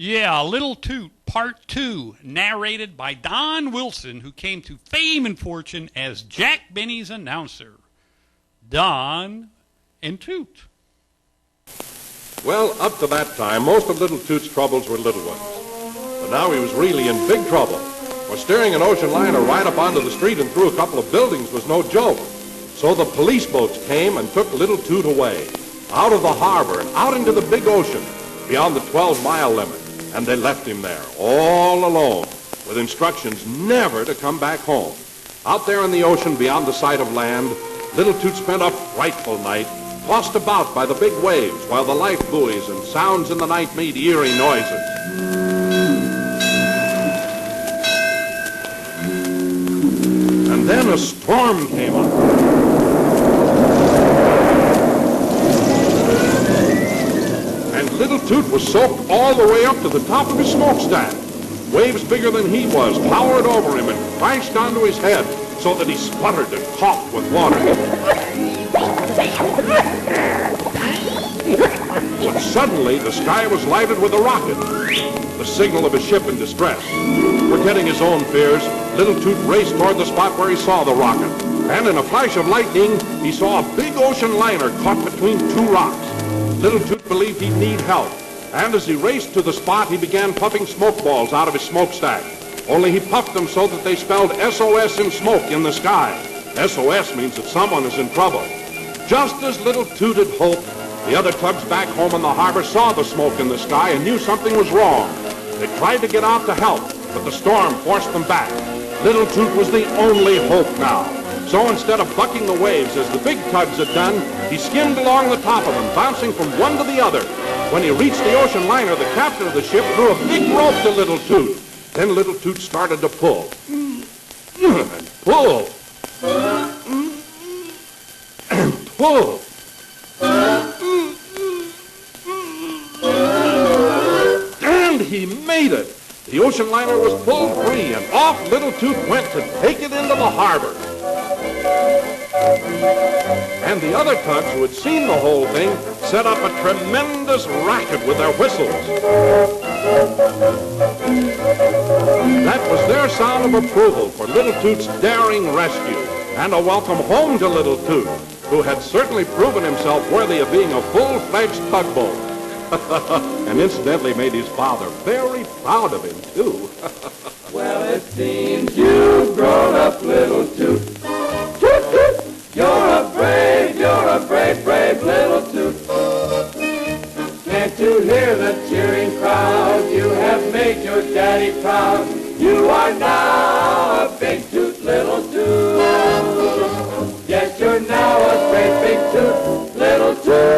Yeah, Little Toot, Part 2, narrated by Don Wilson, who came to fame and fortune as Jack Benny's announcer. Don and Toot. Well, up to that time, most of Little Toot's troubles were little ones. But now he was really in big trouble. For steering an ocean liner right up onto the street and through a couple of buildings was no joke. So the police boats came and took Little Toot away, out of the harbor and out into the big ocean, beyond the 12-mile limit. And they left him there, all alone, with instructions never to come back home. Out there in the ocean beyond the sight of land, Little Toot spent a frightful night, tossed about by the big waves while the life buoys and sounds in the night made eerie noises. And then a storm came up. Little Toot was soaked all the way up to the top of his smokestack. Waves bigger than he was towered over him and crashed onto his head so that he sputtered and coughed with water. But suddenly, the sky was lighted with a rocket, the signal of a ship in distress. Forgetting his own fears, Little Toot raced toward the spot where he saw the rocket. And in a flash of lightning, he saw a big ocean liner caught between two rocks. Little Toot believed he'd need help, and as he raced to the spot, he began puffing smoke balls out of his smokestack. Only he puffed them so that they spelled SOS in smoke in the sky. SOS means that someone is in trouble. Just as Little Toot had hoped, the other tugs back home in the harbor saw the smoke in the sky and knew something was wrong. They tried to get out to help, but the storm forced them back. Little Toot was the only hope now. So instead of bucking the waves as the big tugs had done, he skimmed along the top of them, bouncing from one to the other. When he reached the ocean liner, the captain of the ship threw a big rope to Little Toot. Then Little Toot started to pull. And pull. And pull. And he made it. The ocean liner was pulled free, and off Little Toot went to take it into the harbor. And the other tugs who had seen the whole thing set up a tremendous racket with their whistles. That was their sound of approval for Little Toot's daring rescue, and a welcome home to Little Toot, who had certainly proven himself worthy of being a full-fledged tugboat. And incidentally made his father very proud of him, too. Well, it seems you've grown up, Little Toot. Toot, toot! You're a brave, brave Little Toot. Can't you hear the cheering crowd? You have made your daddy proud. You are now a big toot, Little Toot. Yes, you're now a great big toot, Little Toot.